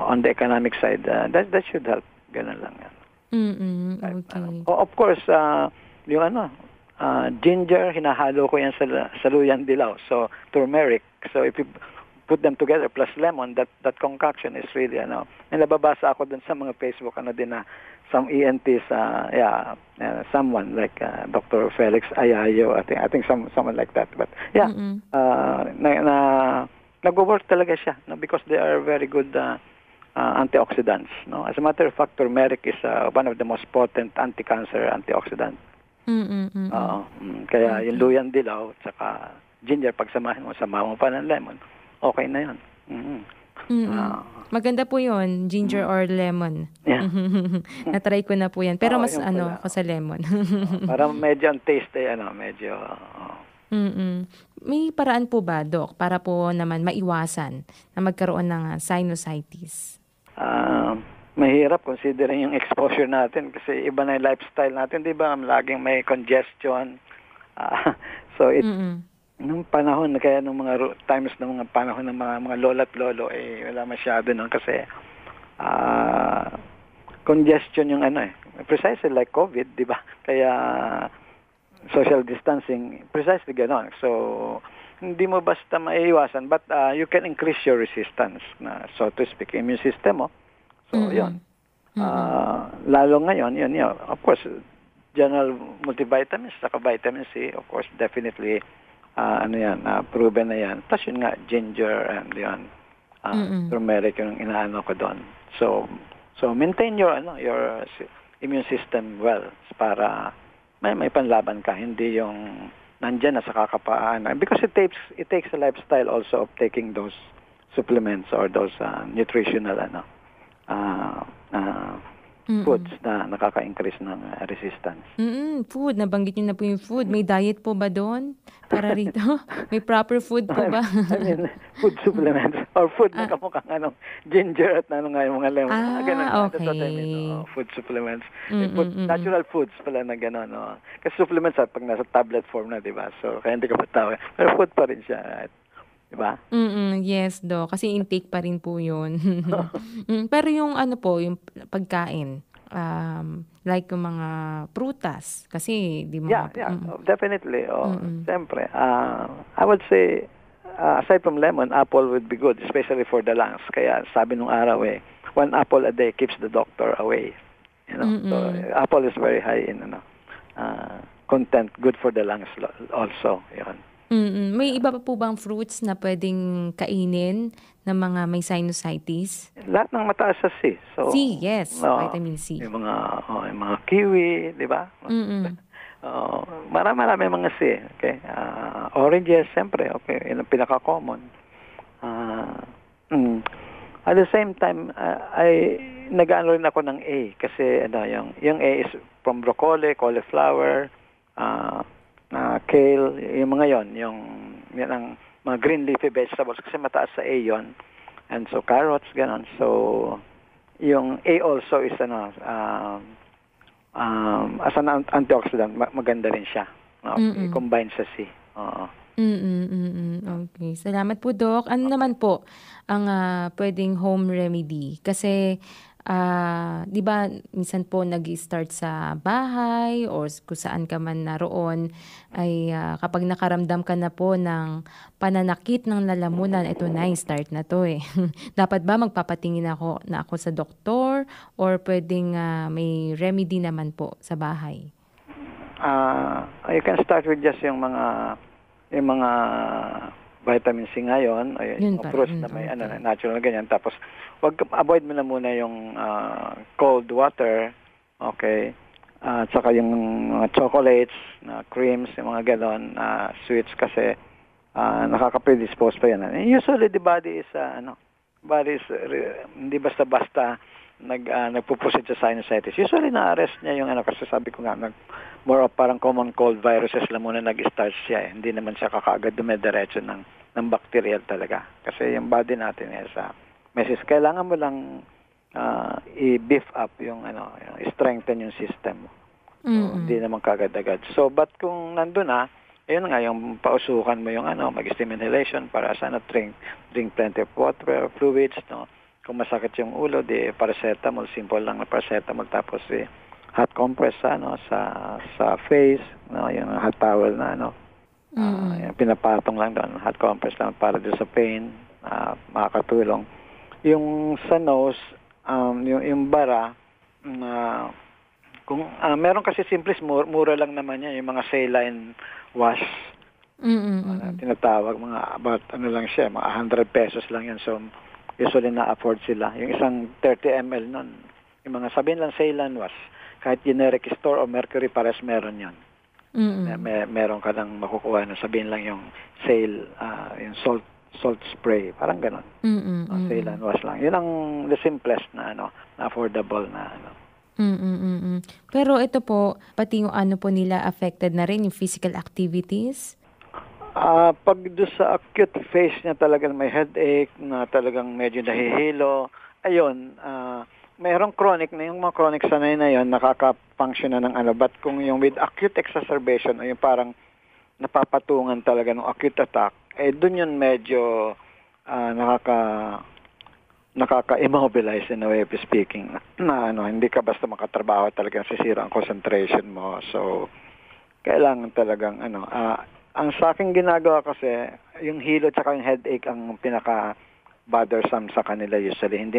on the economic side, that should help, ganun lang yan. Okay. Of course, yung ginger, hinahalo ko yan sa luyang dilaw. So, turmeric. So, if you put them together plus lemon, that concoction is really, may nababasa ako dun sa mga Facebook, din na some ENTs, someone like Dr. Felix Ayayo, I think someone like that. But, nag-work talaga siya, because they are very good antioxidants. No? As a matter of fact, turmeric is one of the most potent anti-cancer antioxidants. Kaya yung luyang dilaw tsaka ginger, pagsamahin mo pa ng lemon, okay na yun. Maganda po yun, ginger or lemon. Yeah. Natry ko na po yan. Pero mas ako sa lemon. Para medyo ang taste medyo... May paraan po ba, Doc, para po naman maiwasan na magkaroon ng sinusitis? Mahirap considering yung exposure natin kasi iba na yung lifestyle natin, di ba? Laging may congestion. So, nung panahon, kaya nung mga times ng mga panahon ng mga lola at lolo, wala masyado nun kasi congestion yung precisely like COVID, di ba? Kaya social distancing, precisely gano'n. So, hindi mo basta maiiwasan, but you can increase your resistance, so to speak, immune system mo. So, yun. Lalo ngayon, yun. Of course, general multivitamins, saka vitamin C, of course, definitely, proven na yan. Tapos yun nga, ginger and yun, turmeric yung inaano ko doon. So maintain your immune system well para may panlaban ka, hindi yung nandyan na sa kakapaan. Because it takes a lifestyle also of taking those supplements or those nutritional foods na nakaka-increase ng resistance. Food, nabanggit niyo na po yung food. May diet po ba doon? Para rito? May proper food po ba? Food supplements or food na kamukhang ginger at yung mga lemon. Ganun. Okay. That's what I mean. Food supplements. Natural foods pala na gano'n. Kasi supplements pag nasa tablet form na, di ba? So, kaya hindi ka patawag. Pero food pa rin siya. Diba? Yes, Doc. Kasi intake pa rin po yun. Pero yung yung pagkain, like yung mga prutas, kasi di mo... Yeah, definitely. Siyempre. I would say, aside from lemon, apple would be good, especially for the lungs. Kaya sabi nung araw, 1 apple a day keeps the doctor away. So apple is very high in content, good for the lungs also. Yun. May iba pa po bang fruits na pwedeng kainin ng mga may sinusitis? Lahat ng mataas sa C. So, C, yes. Vitamin C. Yung mga kiwi, di ba? Marami mga C. Okay? Oranges, siyempre. Okay? Yun ang pinaka-common. At the same time, nag-ano rin ako ng A. Kasi yung A is from broccoli, cauliflower, kale, yung mga yan ang mga green leafy vegetables kasi mataas sa A yon. And so carrots, ganon. So yung A also is as an antioxidant, maganda rin siya. Combine sa C. Okay. Salamat po, Doc. Ano naman po ang pwedeng home remedy? Kasi di ba minsan po nag-start sa bahay or kung saan ka man naroon ay kapag nakaramdam ka na po ng pananakit ng lalamunan, ito na yung start na to Dapat ba magpapatingin ako sa doktor or pwedeng may remedy naman po sa bahay? You can start with just yung mga vitamin C ngayon, yung fruits na may natural ganyan. Tapos, avoid mo na muna yung cold water, okay? Tsaka yung chocolates, creams, yung mga ganon, sweets kasi nakaka-predispose pa yan. Usually, the body is, hindi basta-basta nagpupusit sa sinusitis. Usually na-arrest niya yung kasi sabi ko nga, more of parang common cold viruses lang muna nag-start siya. Hindi naman siya kakaagad dumediretso ng bacterial talaga. Kasi yung body natin kailangan mo lang i-beef up yung strengthen yung system mo. So, hindi naman kagad-agad. So, but kung nandun ayun nga, yung pausukan mo yung mag-steam inhalation para drink plenty of water, fluids, no? Kung masakit yung ulo, paracetamol, simple lang na paracetamol, tapos hot compress sa face, no? Yung hot towel na yung pinapatong lang doon, hot compress lang para doon sa pain, makakatulong. Yung sa nose, yung bara, kung meron kasi simples, mura lang naman yan, yung mga saline wash. Tinatawag mga about lang siya, mga 100 pesos lang yan. So usually na-afford sila. Yung isang 30 ml nun, yung mga sabihin lang saline wash, kahit generic store o Mercury pares meron yan. Meron ka lang makukuha na sabihin lang yung yung salt spray, parang ganon. Saline wash lang. Yun ang the simplest na affordable na Pero ito po, pati yung po nila affected na rin yung physical activities? Pag doon sa acute phase niya talagang may headache, na talagang medyo nahihilo, ayun, mayroong chronic na yung mga chronic sanay na yun, nakaka-function na ng but kung yung with acute exacerbation, o yung parang napapatungan talaga ng acute attack, doon yun medyo nakaka-immobilize in a way of speaking na hindi ka basta makatrabaho, talagang sisira ang concentration mo. So kailangan talagang ang sa akin ginagawa kasi yung hilo tsaka yung headache ang pinaka bothersome sa kanila usually. Hindi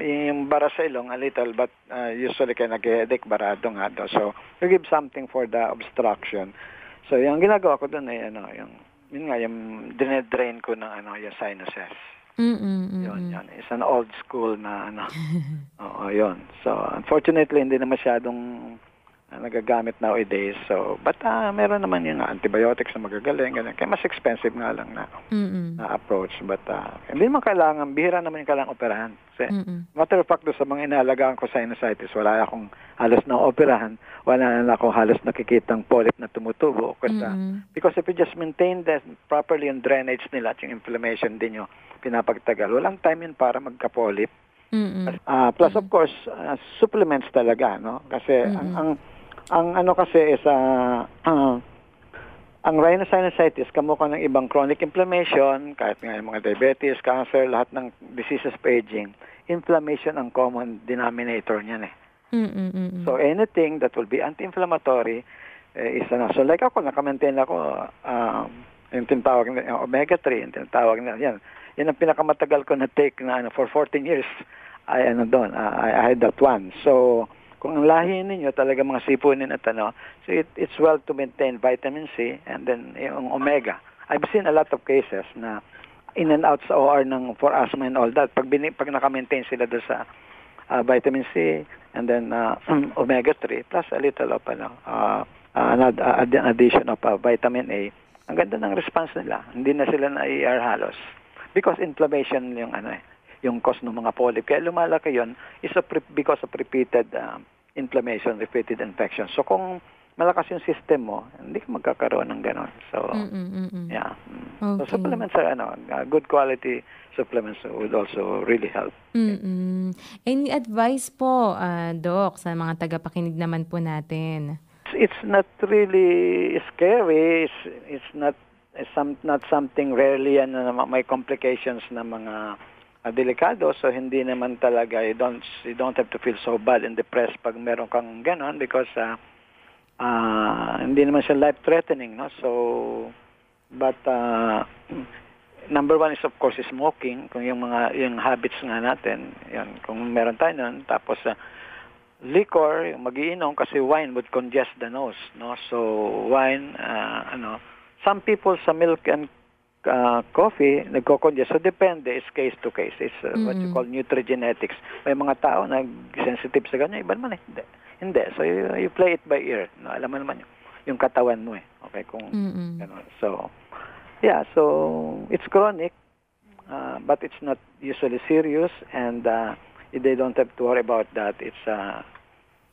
yung bara sa ilong a little, but usually kaya nag-headache, barado nga daw. So you give something for the obstruction. So yung ginagawa ko doon ay yung dinedrain ko ng yung sinuses. Yun. It's an old school na Oo, yun. So, unfortunately, hindi na masyadong nagagamit nowadays. So, but meron naman yung antibiotics na magagaling. Ganyan. Kaya mas expensive nga lang na approach. But hindi naman kailangan, bihira naman yung kailangan operahan. Kasi, matter of fact, sa mga inalagaan ko sinusitis, wala akong halos na operahan. Wala na akong halos nakikitang polyp na tumutubo. Because if you just maintain that properly yung drainage nila at yung inflammation din yung pinapagtagal, walang time yun para magka-polyp. Plus, of course, supplements talaga, no? Kasi ang kasi is ang rhinosinusitis kamukha ng ibang chronic inflammation, kahit nga yung mga diabetes, cancer, lahat ng diseases of aging, inflammation ang common denominator niyan . So anything that will be anti-inflammatory is so like ako, naka-maintain ako yung tinatawag na omega-3, yung tinatawag na yan ang pinakamatagal ko na take na for 14 years. I had that one. So kung ang lahi ninyo talaga mga sipunin at so it's well to maintain vitamin C and then yung omega. I've seen a lot of cases na in and out sa OR for asthma and all that. Pag naka-maintain sila doon sa vitamin C and then omega-3 plus a little of an addition of vitamin A, ang ganda ng response nila. Hindi na sila na-ER halos. Because inflammation yung cause ng mga polyp. Kaya lumalaki yun because of repeated inflammation, repeated infection. So kung malakas yung system mo, hindi ka magkakaroon ng ganon. So, yeah. Okay. So supplements are good quality supplements would also really help. Any advice po, Doc, sa mga tagapakinig naman po natin? It's not really scary. It's not something rarely may complications na mga delikado, so hindi naman talaga you don't have to feel so bad and depressed pag meron kang ganon because hindi naman siya life threatening, no? So but number one is of course smoking, kung yung habits nga natin, yan, kung meron tayo nun, tapos liquor, yung magiinom kasi wine would congest the nose, no? So wine some people sa milk and coffee, nagko-congest. So, depende. It's case to case. It's what you call nutrigenetics. May mga tao na sensitive sa ganyan. Iba naman Hindi. So, you play it by ear. No? Alam mo naman yung katawan mo . Okay? Kung gano'n. So, yeah. So, it's chronic. But it's not usually serious. And they don't have to worry about that. It's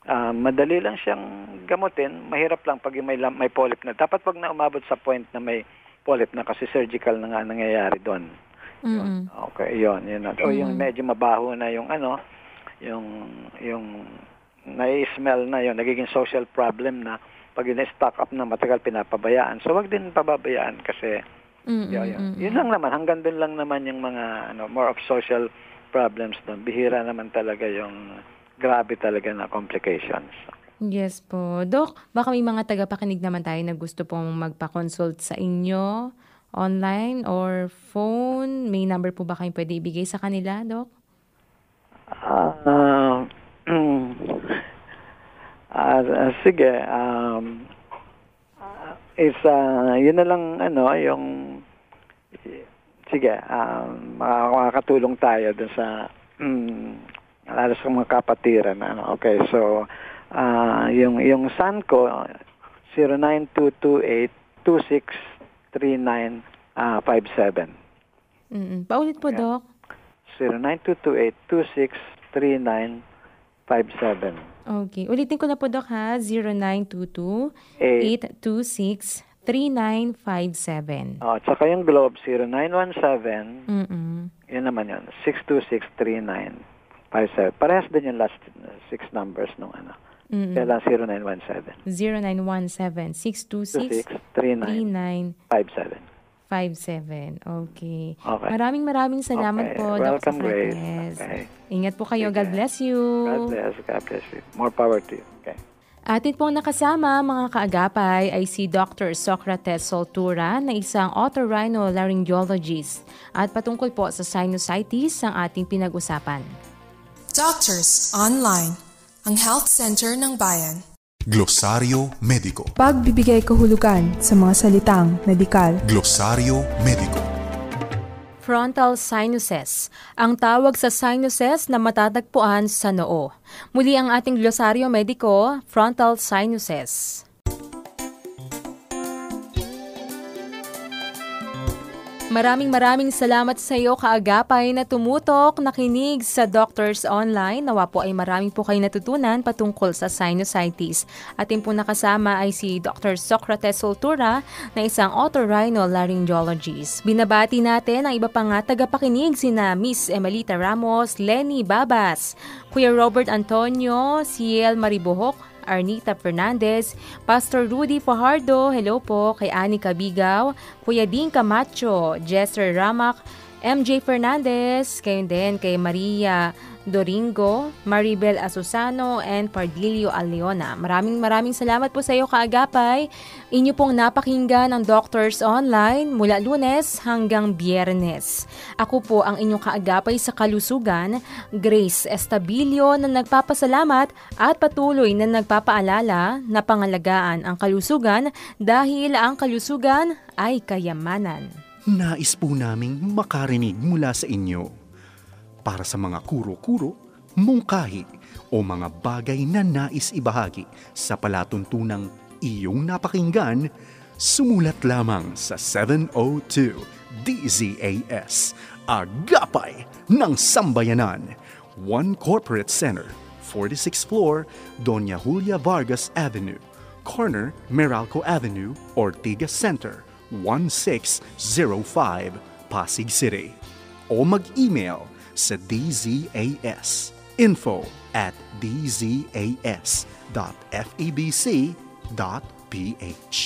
madali lang siyang gamutin. Mahirap lang pag may polyp na. Dapat pag na umabot sa point na may polyp na kasi surgical na nga nangyayari doon. Okay, yun. O yung medyo mabaho na yung yung nai-smell na yun, nagiging social problem na pag stock up na matagal pinapabayaan. So wag din pababayaan kasi yun lang naman. Hanggang doon lang naman yung mga more of social problems doon. Bihira naman talaga yung grabe talaga na complications. Yes po. Doc, baka may mga tagapakinig naman tayo na gusto pong magpa-consult sa inyo online or phone. May number po ba kayong pwede ibigay sa kanila, Doc? Sige. Yun na lang, yung sige, makakatulong tayo dun sa lalo sa mga kapatiran. Okay, so yung son ko 0922-826-3957. Paulit po, Doc. 0922-826-3957. Okay. Ulitin ko na po, Doc, ha? 0922-826-3957. Tsaka yung Globe, 0917. Yun naman yun. 626-3957. Parehas din yung last 6 numbers nung Kaya lang 0917. 0917-626-3957. 57. Okay. Maraming salamat po, Dr. Socrates. Okay. Ingat po kayo. God bless you. God bless you. More power to you. Okay. Atin pong nakasama mga kaagapay ay si Dr. Socrates Soltura na isang otorhinolaryngologist at patungkol po sa sinusitis ang ating pinag-usapan. Doctors Online, ang Health Center ng Bayan. Glosaryo Mediko. Pagbibigay kahulugan sa mga salitang medikal. Glosaryo Mediko. Frontal sinuses, ang tawag sa sinuses na matatagpuan sa noo. Muli ang ating glosaryo mediko, frontal sinuses. Maraming salamat sa iyo kaagapay na tumutok, nakinig sa Doctors Online. Nawa po ay marami po kayo natutunan patungkol sa sinusitis. Ating po nakasama ay si Dr. Socrates Soltura na isang otorhinolaryngologist. Binabati natin ang iba pang tagapakinig sina Miss Emelita Ramos, Lenny Babas, Kuya Robert Antonio, Ciel Maribohok, Arnita Fernandez, Pastor Rudy Fajardo, hello po, kay Ani Cabigaw, Kuya Dean Camacho, Jester Ramak, MJ Fernandez, kayo din kay Maria Doringo, Maribel Asusano, and Pardilio Aleona. Maraming salamat po sa iyo kaagapay. Inyo pong napakinggan ang Doctors Online mula Lunes hanggang Biyernes. Ako po ang inyong kaagapay sa kalusugan, Grace Estabilio, na nagpapasalamat at patuloy na nagpapaalala na pangalagaan ang kalusugan dahil ang kalusugan ay kayamanan. Nais po naming makarinig mula sa inyo. Para sa mga kuro-kuro, mungkahi o mga bagay na nais ibahagi sa palatuntunang iyong napakinggan, sumulat lamang sa 702 DZAS, Agapay ng Sambayanan, 1 Corporate Center, 46th floor, Doña Julia Vargas Avenue, corner Meralco Avenue, Ortigas Center, 1605, Pasig City. O mag-email sa dzas@dzas.febc.ph.